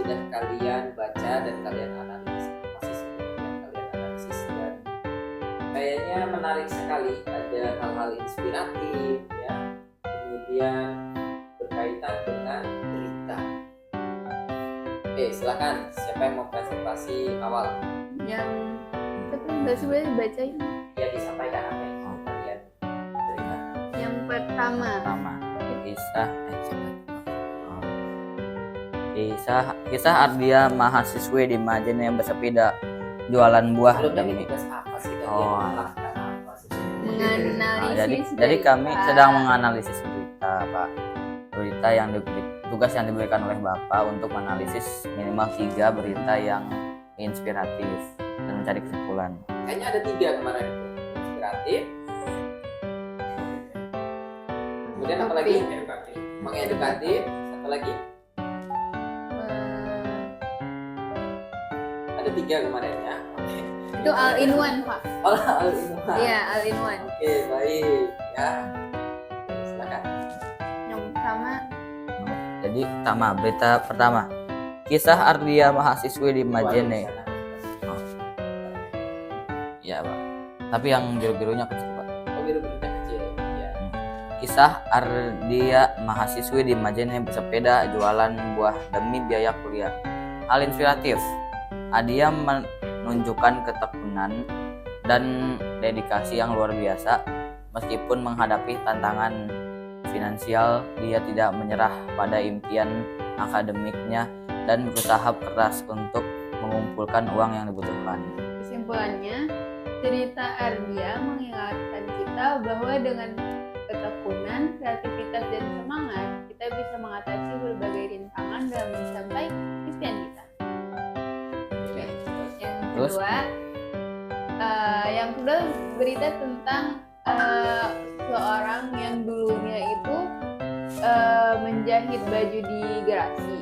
sudah kalian baca dan kalian analisis apa sih sebenarnya yang kalian analisis, dan kayaknya menarik sekali, ada hal-hal inspiratif ya, kemudian berkaitan dengan berita. Oke, silakan siapa yang mau presentasi awal? Yang kita presentasi boleh dibacain. Ya, disampaikan apa yang kalian cerita. Yang pertama kisah Ardia mahasiswi di Majen yang bersepeda jualan buah Sebelumnya demi. ini tugas apa sih kalian Oh. melakukan apa sih? menganalisis Jadi kami berita. sedang menganalisis berita, Pak. Berita yang tugas yang diberikan oleh Bapak untuk menganalisis minimal 3 berita yang inspiratif dan mencari kesimpulan. Kayaknya ada 3 kemarin itu. Inspiratif. Kemudian apa lagi? Mengedukatif. Satu lagi. Ada 3 kemarin ya. Oke. Itu all in one, Pak. Oh, all in one. Iya, all in one. Oke, baik ya. Silakan. Yang pertama Jadi berita pertama. Kisah Ardia mahasiswi di Majene. Ya, Pak. Tapi yang biru-birunya kecil, Pak. Oh, biru-birunya kecil. Ya. Kisah Ardia mahasiswi di Majene bersepeda jualan buah demi biaya kuliah. Hal inspiratif. Ardia menunjukkan ketekunan dan dedikasi yang luar biasa. Meskipun menghadapi tantangan finansial, dia tidak menyerah pada impian akademiknya dan berusaha keras untuk mengumpulkan uang yang dibutuhkan. kesimpulannya, cerita Ardia mengingatkan kita bahwa dengan ketekunan, kreativitas, dan semangat, kita bisa mengatasi berbagai rintangan dalam mencapai impian kita. Terus? Yang kedua berita tentang seorang yang dulunya itu menjahit baju di garasi.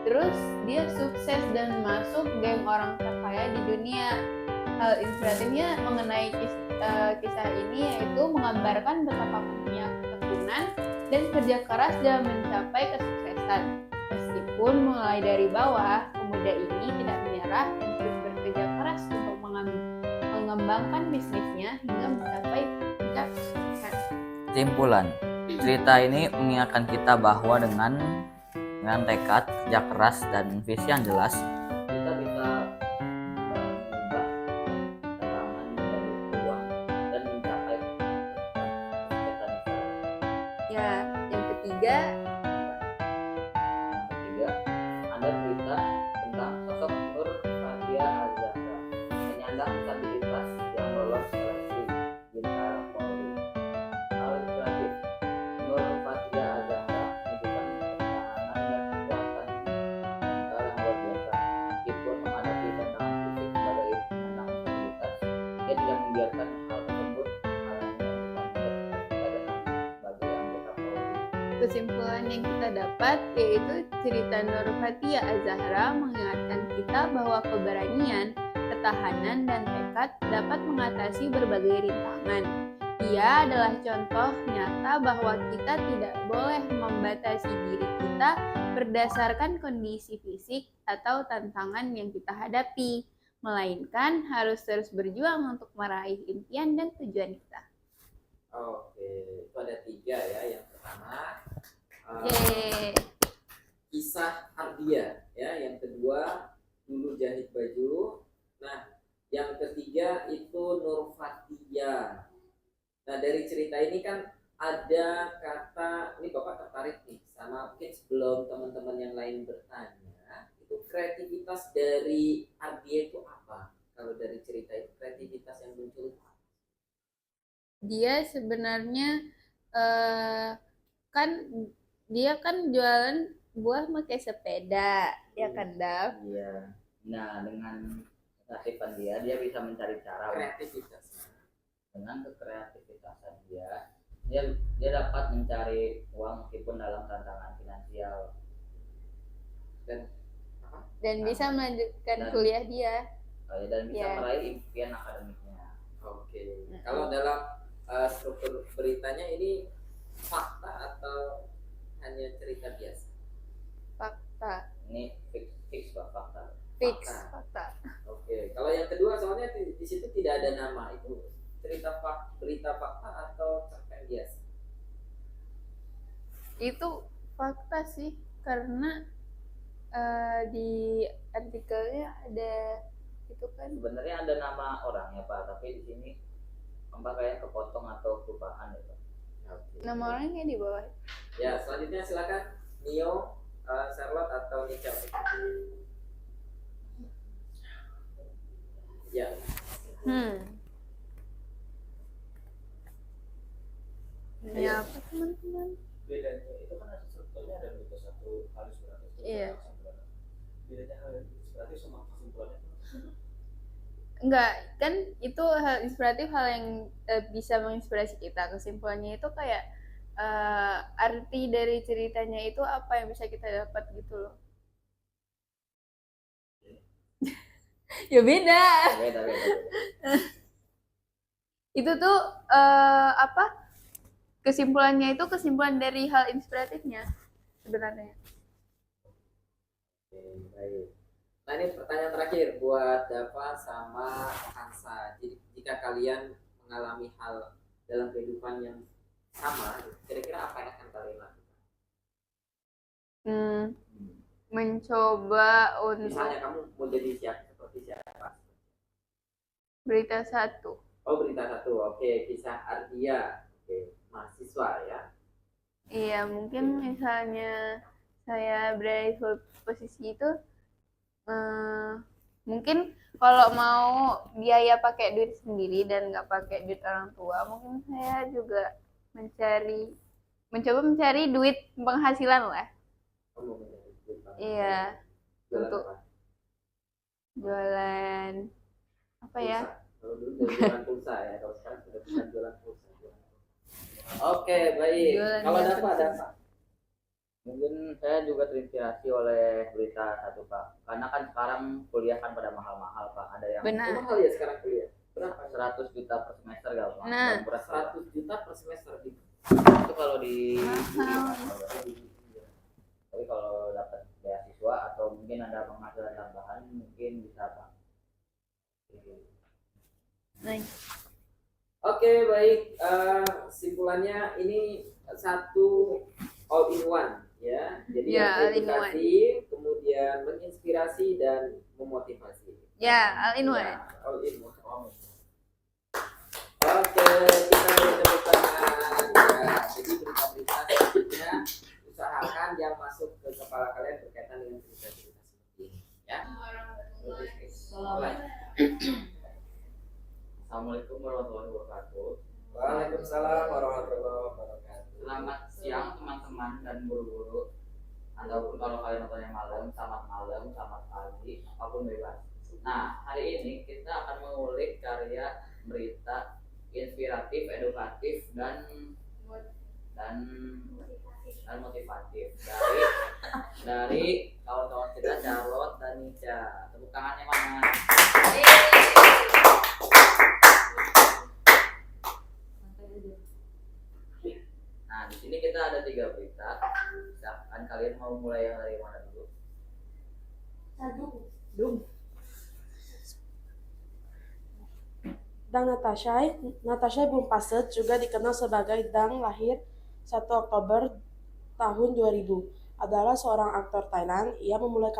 Terus dia sukses dan masuk geng orang terkaya di dunia. Hal inspiratifnya mengenai kisah ini yaitu menggambarkan betapa pentingnya ketekunan dan kerja keras dalam mencapai kesuksesan. Meskipun mulai dari bawah, pemuda ini tidak menyerah dan terus bekerja keras untuk mengembangkan bisnisnya hingga mencapai puncak sukses. Kesimpulan, cerita ini mengingatkan kita bahwa dengan tekad, kerja keras, dan visi yang jelas, kita bisa mengubah tantangan dari peluang dan mencapai kesuksesan besar. Ya, yang ketiga Yang ketiga, ada berita tentang sosok Nur Fathia Azahra, penyandang disabilitas yang lolos seleksi Bintara Polri. Hal inspiratif, Nur Fathia Azahra menunjukkan ketahanan dan kekuatan mental yang luar biasa. Meskipun menghadapi tantangan fisik sebagai penyandang disabilitas, dia tidak membiarkan hal tersebut menghalangi untuk mempercayai dan sebagai anggota Polri. kesimpulan yang kita dapat yaitu cerita Nur Fathia Azahra mengingatkan kita bahwa keberanian, ketahanan, dan tekad dapat mengatasi berbagai rintangan. Ia adalah contoh nyata bahwa kita tidak boleh membatasi diri kita berdasarkan kondisi fisik atau tantangan yang kita hadapi, melainkan harus terus berjuang untuk meraih impian dan tujuan kita. Oke, itu ada 3 ya. Yang pertama Yeay. kisah Ardia ya, yang kedua dulu jahit baju. Nah, yang ketiga itu Nur Fathia. Nah, dari cerita ini kan ada kata, ini Bapak tertarik nih sama, mungkin sebelum teman-teman yang lain bertanya, itu kreativitas dari Ardia itu apa? Kalau dari cerita itu kreativitas yang muncul apa? Dia sebenarnya kan dia kan jualan buah pakai sepeda, ya kan, Dav? Iya. Nah, dengan keaktifan dia bisa mencari cara Kreativitas. dengan kekreativitasan dia dapat mencari uang meskipun dalam tantangan finansial Dan bisa melanjutkan Dan- kuliah dia. dan bisa Iya. meraih impian akademiknya. Oke. Kalau dalam struktur beritanya ini fakta atau hanya cerita biasa? Fakta. Ini Fix Fakta. fakta. Oke, kalau yang kedua soalnya di situ tidak ada nama, itu berita fakta atau cerpen biasa? Itu fakta sih, karena di artikelnya ada itu kan. Sebenarnya ada nama orangnya Pak, tapi di sini Mbak kayak kepotong atau kelupaan gitu. Oke. Nama orangnya di bawah. Ya, selanjutnya silakan Nio, Charlotte atau Nica. Ya, Ini apa teman-teman? Bedanya itu kan ada strukturnya, ada berita satu hal inspiratif, Iya. kesimpulan. Bedanya hal inspiratif sama kesimpulannya Enggak, kan itu hal inspiratif, hal yang bisa menginspirasi kita. Kesimpulannya itu kayak arti dari ceritanya itu apa yang bisa kita dapat gitu loh. Ya beda. Beda. Itu tuh apa? Kesimpulannya itu kesimpulan dari hal inspiratifnya sebenarnya. oke, baik. Nah, ini pertanyaan terakhir buat Dava sama Hansa. Jadi jika kalian mengalami hal dalam kehidupan yang sama, kira-kira apa yang akan kalian lakukan? Mencoba untuk Misalnya kamu mau jadi siapa, seperti siapa? berita satu. Oh, berita satu. Oke, kisah Ardia. Oke, mahasiswa ya. Iya, mungkin misalnya saya berada di posisi itu, mungkin kalau mau biaya pakai duit sendiri dan nggak pakai duit orang tua, mungkin saya juga mencoba mencari duit penghasilan lah. Kamu mau menjadi berita. Iya, Jualan untuk apa? jualan apa ya? Pulsa. Kalau dulu dari jualan pulsa ya, kalau sekarang sudah bukan jualan pulsa. Oke, baik. Jualan Kalau jasa Dava, pulsa. Mungkin saya juga terinspirasi oleh berita satu Pak, karena kan sekarang kuliah kan pada mahal-mahal Pak, ada yang Benar. Mahal ya sekarang kuliah. Berapa? 100 juta per semester gak Pak? Nah. Murah 100 juta per semester di itu kalau di Mahal. tapi kalau dapat beasiswa atau mungkin ada penghasilan tambahan mungkin bisa Pak. Nice. Oke, baik. Simpulannya ini satu all in one ya. Jadi Ya, yang all in one. edukasi, kemudian menginspirasi dan memotivasi. Ya, all in one. Ya, all in one. Oke, kita beri tepuk tangan. Ya, jadi berita-berita selanjutnya usahakan yang masuk ke kepala kalian berkaitan dengan cerita-cerita seperti ini. Ya. Mulai. Assalamualaikum warahmatullahi wabarakatuh. Waalaikumsalam warahmatullahi wabarakatuh. Selamat siang teman-teman dan guru-guru. Ataupun kalau kalian nontonnya malam, selamat pagi, apapun bebas. Nah, hari ini kita akan mengulik karya berita inspiratif, edukatif dan motivatif dari kawan-kawan kita Charlotte dan Nica. Tepuk tangannya mana? Nah, di sini kita ada 3 berita. Silakan kalian mau mulai yang dari mana dulu? Dang Natasha Bumpasset juga dikenal sebagai Dang, lahir 1 Oktober tahun 2000, adalah seorang aktor Thailand. Ia memulai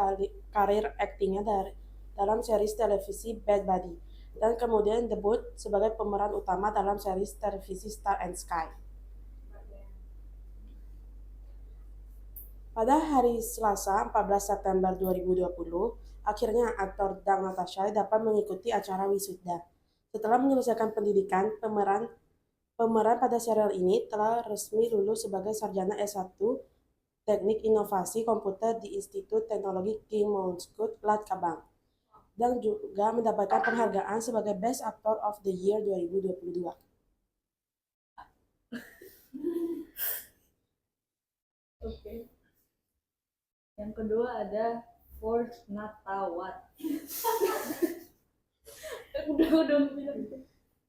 karir aktingnya dalam series televisi Bad Buddy dan kemudian debut sebagai pemeran utama dalam series televisi Star and Sky. Pada hari Selasa 14 September 2020, akhirnya aktor Dang Natasha dapat mengikuti acara wisuda. Setelah menyelesaikan pendidikan, pemeran pada serial ini telah resmi lulus sebagai sarjana S1 Teknik Inovasi Komputer di Institut Teknologi King Mongkut, Lat Kabang, dan juga mendapatkan penghargaan sebagai Best Actor of the Year 2022. Oke. Yang kedua ada Ford Natawat. udah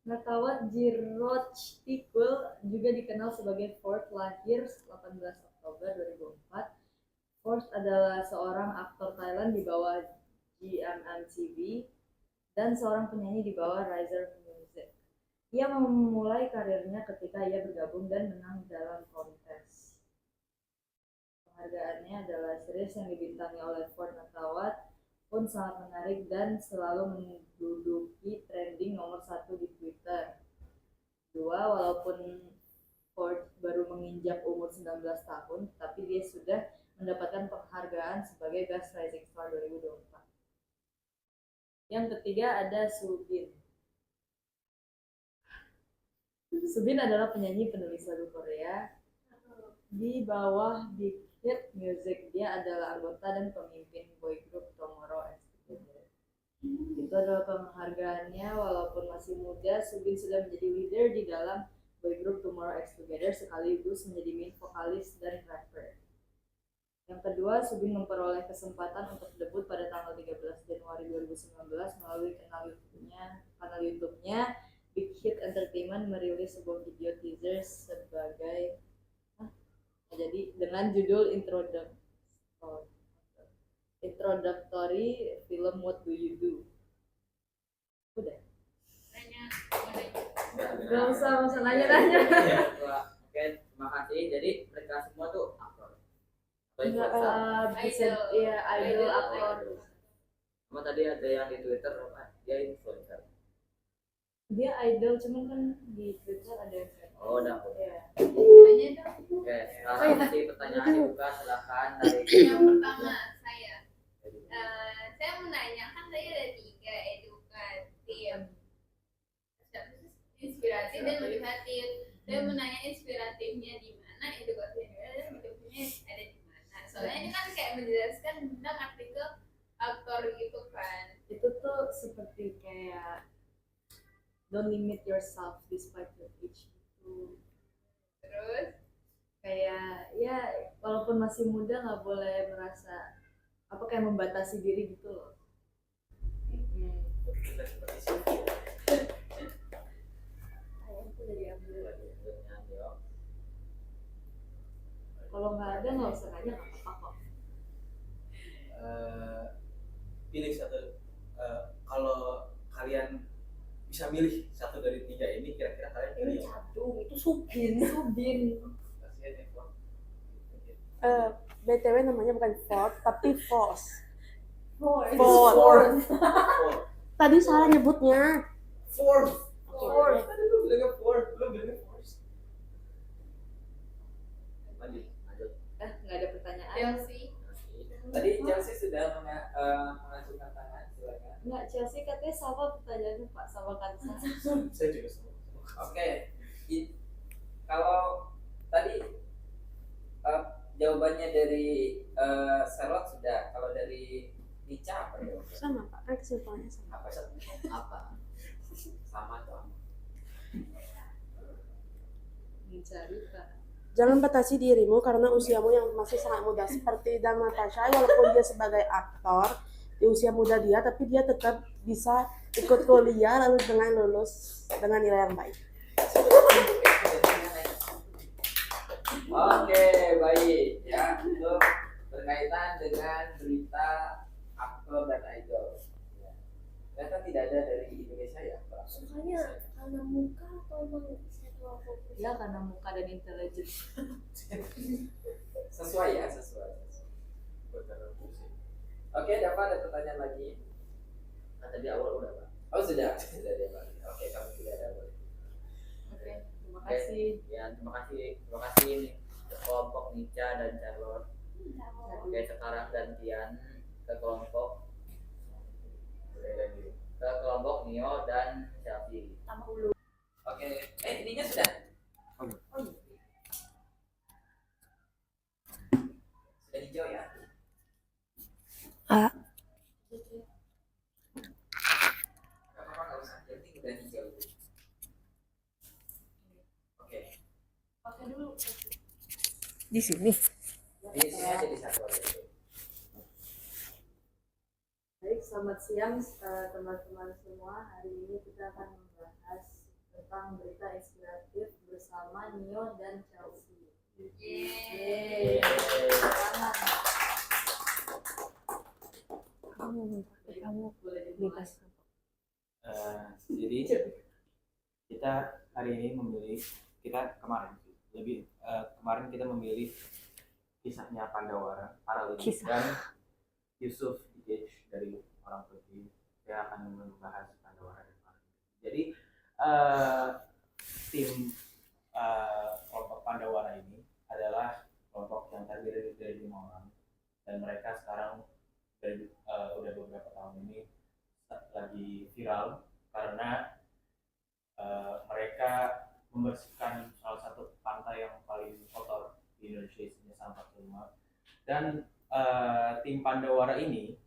Natawat Jiroj Tikul, juga dikenal sebagai Ford, lahir 18 Oktober 2004. Ford adalah seorang aktor Thailand di bawah GMMTV, dan seorang penyanyi di bawah Riser Music. Ia memulai karirnya ketika ia bergabung dan menang dalam kontes. Penghargaannya adalah series yang dibintangi oleh Ford Natawat pun sangat menarik dan selalu menduduki trending nomor 1 di Twitter. Dua, walaupun Ford baru menginjak umur 19 tahun, tapi dia sudah mendapatkan penghargaan sebagai Best Rising Star 2024. Yang ketiga ada Subin. Subin adalah penyanyi penulis lagu Korea di bawah Big Hit Music. Dia adalah anggota dan pemimpin boy group Tomorrow X Together. Itu adalah penghargaannya. Walaupun masih muda, Subin sudah menjadi leader di dalam boy group Tomorrow X Together sekaligus menjadi main vokalis dan rapper. Yang kedua, Subin memperoleh kesempatan untuk debut pada tanggal 13 Januari 2019 melalui kanal YouTube-nya Big Hit Entertainment merilis sebuah video teaser sebagai jadi dengan judul Introductory Film What Do You Do. Udah. Gak usah nanya-nanya. Oke, terima kasih. Jadi mereka semua tuh aktor. Enggak, idol aktor. Sama tadi ada yang di Twitter, dia influencer. Dia idol, cuman kan di Twitter ada yang Oh, udah. Iya. Tanya dong. Oke, sekarang nanti pertanyaan dibuka, silakan dari Yang pertama saya mau nanya, kan tadi ada 3, edukatif, inspiratif dan motivatif. Saya mau nanya inspiratifnya di mana, edukatifnya dan motivatifnya ada di mana. Soalnya ini kan kayak menjelaskan tentang artikel aktor gitu kan. Itu tuh seperti kayak don't limit yourself despite your age gitu. Terus Kayak ya walaupun masih muda nggak boleh merasa kayak membatasi diri gitu loh. Seperti Sylvia. Itu udah diambil. Kalau nggak ada nggak usah nanya, nggak apa-apa kok. Pilih satu. Kalau kalian bisa milih satu dari 3 ini, kira-kira kalian pilih Ini yang mana? Cadung, itu Subin. Kasihan ya, Bang. BTW namanya bukan Ford, tapi Force. Ford. Ford. Four. Tadi salah nyebutnya. Fourth. Ford. Tadi lu bilangnya fourth, lu bilangnya fourth. Lanjut. Nggak ada pertanyaan. Chelsea. Tadi Chelsea sudah mengajukan tangan, silakan. Nggak, Chelsea katanya sama pertanyaannya Pak, sama Kansa. Saya juga sama. Oke, kalau tadi jawabannya dari Charlotte sudah, kalau dari Nica apa ya? Sama Pak, kan kesimpulannya sama. Apa apa? Sama tuh. Mencari Pak. Jangan batasi dirimu karena usiamu yang masih sangat muda. Seperti Dan Natasha, walaupun dia sebagai aktor di usia muda dia, tapi dia tetap bisa ikut kuliah lalu dengan lulus dengan nilai yang baik. Oke, baik. Ya, itu berkaitan dengan berita aktor dan idol. Ya. Ternyata tidak ada dari Indonesia ya, Pak. Sukanya karena muka atau emang seksual fokus? Ya karena muka dan intelijen. Sesuai ya, sesuai. Oke, dapat ada pertanyaan lagi? Nah, tadi awal udah, Pak. Oh, sudah dia Pak. Oke, kamu tidak ada boleh. Oke, terima kasih. Ya, terima kasih nih kelompok Nica dan Charlotte. Oke, sekarang gantian ke kelompok Nio dan Chelsea. Oke, ininya sudah. Sudah hijau ya. Ah. Gak apa-apa, nggak usah. Yang penting udah hijau itu. Oke. Pakai dulu. Di sini. Di sini aja di satu aja. Baik, selamat siang teman-teman semua. Hari ini kita akan membahas tentang berita inspiratif bersama Nio dan Chelsea. Yeay. Yeay. kamu Boleh dimulai. bebas. Jadi kita hari ini memilih, kemarin kita memilih kisahnya Pandawara, Paralympic, Kisah. dan Yusuf Dikeç dari orang Turki. Saya akan membahas Pandawara dan Paralympic. Jadi tim kelompok Pandawara ini adalah kelompok yang terdiri dari 5 orang, dan mereka sekarang udah beberapa tahun ini lagi viral karena mereka membersihkan salah satu pantai yang paling kotor di Indonesia, isinya sampah semua. Dan tim Pandawara ini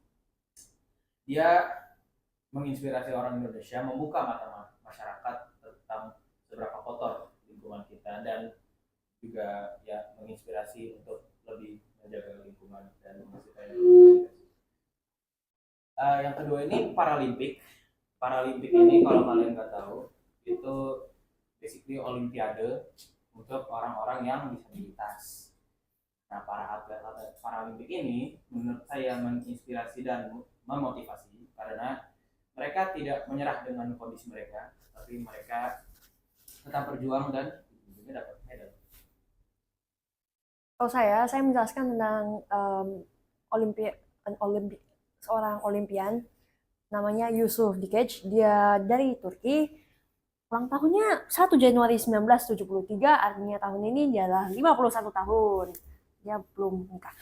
dia menginspirasi orang Indonesia, membuka mata masyarakat tentang seberapa kotor lingkungan kita, dan juga ya menginspirasi untuk lebih menjaga lingkungan dan menghasilkan ekonomi. Yang kedua ini Paralympic. Paralympic ini kalau kalian nggak tahu, itu basically olimpiade untuk orang-orang yang disabilitas. Nah, para atlet Paralympic ini menurut saya menginspirasi dan memotivasi karena mereka tidak menyerah dengan kondisi mereka, tapi mereka tetap berjuang dan ujungnya dapat medal. Kalau saya menjelaskan tentang seorang olimpian namanya Yusuf Dikeç. Dia dari Turki. Ulang tahunnya 1 Januari 1973, artinya tahun ini dia adalah 51 tahun. Dia belum menikah.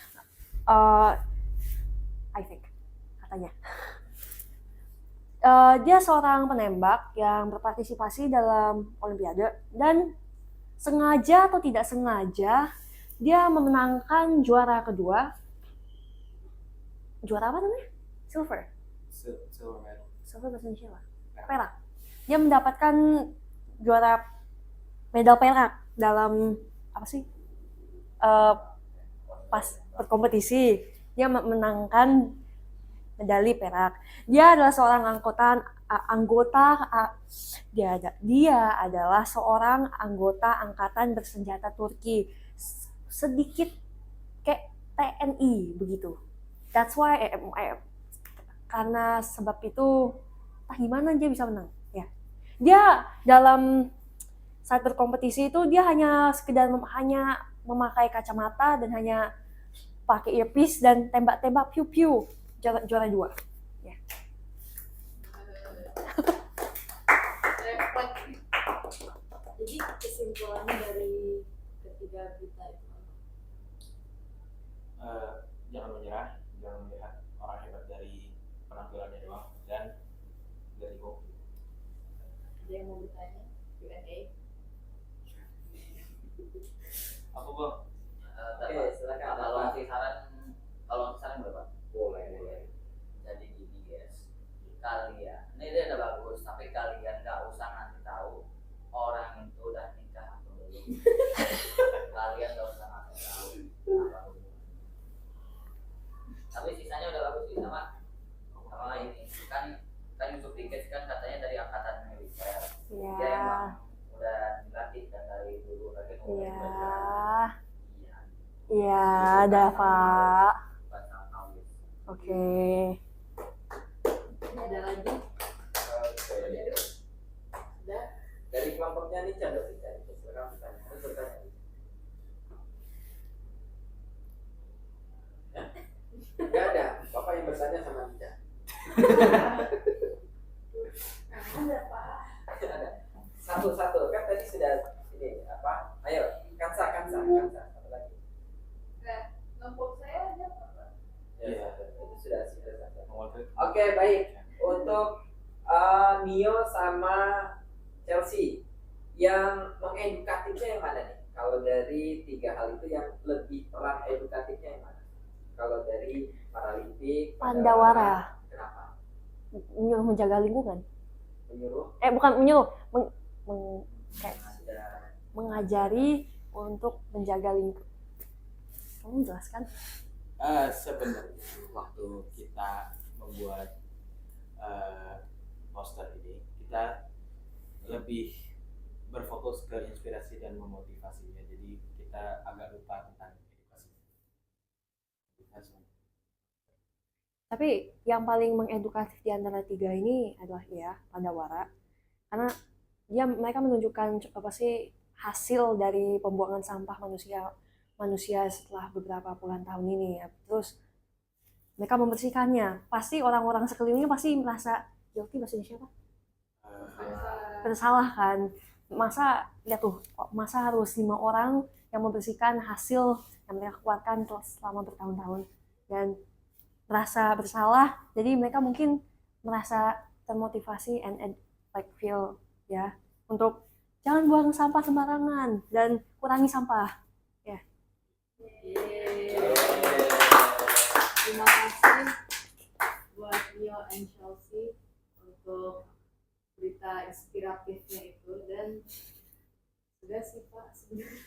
I think, katanya. Dia seorang penembak yang berpartisipasi dalam olimpiade, dan sengaja atau tidak sengaja dia memenangkan juara kedua. Juara apa namanya? Silver Silver bahasa Indonesia apa? Perak. Dia mendapatkan juara medal perak dalam apa sih? Pas berkompetisi dia menangkan medali perak. Dia adalah seorang dia adalah seorang anggota angkatan bersenjata Turki, sedikit kayak TNI begitu. That's why karena sebab itu gimana dia bisa menang ya. Dia dalam saat berkompetisi itu dia hanya sekedar hanya memakai kacamata dan hanya pakai earpiece dan tembak-tembak piu-piu, juara 2 ya. Jadi kesimpulannya dari ketiga berita itu jangan menyerah, jangan melihat orang hebat dari penampilannya doang, dan dari hoki. ada yang mau bertanya? Q&A. Apa bang? Oke, silakan. Kalau ngasih saran berapa? Boleh. Jadi gini guys, kalian ini dia udah bagus, tapi kalian nggak usah ngasih tahu orang itu udah nikah atau belum. Kalian nggak usah ngasih tahu apa hubungan. Tapi sisanya udah bagus sih, sama ini kan Yusuf Dikeç kan katanya dari angkatan militer. Dia Ya. emang udah dilatih kan dari dulu lagi Iya. Iya. Iya, ada Pak. Bukan sama kamu. Oke. Ada lagi? Sudah? Dari kelompoknya nih Chan, silakan bertanya. Harus bertanya. Ya? Nggak ada. Bapak yang bertanya sama Nica. Ada Pak. Ada. Satu-satu kan tadi sudah ini apa? Ayo, Kansa. Satu lagi. Kelompok saya ada Pak. Ya, itu sudah satu. Oke. Oke, baik. Untuk Nio sama Chelsea, yang mengedukatifnya yang mana nih? Kalau dari 3 hal itu yang lebih peran edukatifnya yang mana? Kalau dari Paralimpik, Pandawara. kenapa? Menyuruh menjaga lingkungan. Menyuruh Bukan menyuruh, kayak ada mengajari untuk menjaga lingkungan. Kamu menjelaskan? Sebenarnya waktu kita membuat poster ini, kita lebih berfokus ke inspirasi dan memotivasinya. Jadi kita agak lupa tentang edukasi. Tapi yang paling mengedukatif di antara tiga ini adalah ya Pandawara, karena mereka menunjukkan apa sih hasil dari pembuangan sampah manusia setelah beberapa puluhan tahun ini ya. Terus mereka membersihkannya. Pasti orang-orang sekelilingnya pasti merasa guilty, bahasa Indonesia apa? Bersalah kan. Masa harus 5 orang yang membersihkan hasil yang mereka keluarkan selama bertahun-tahun, dan merasa bersalah. Jadi mereka mungkin merasa termotivasi and like feel ya untuk jangan buang sampah sembarangan dan kurangi sampah. Ya. Terima kasih buat Rio and Chelsea untuk berita inspiratifnya itu, dan sudah sih Pak sebenarnya.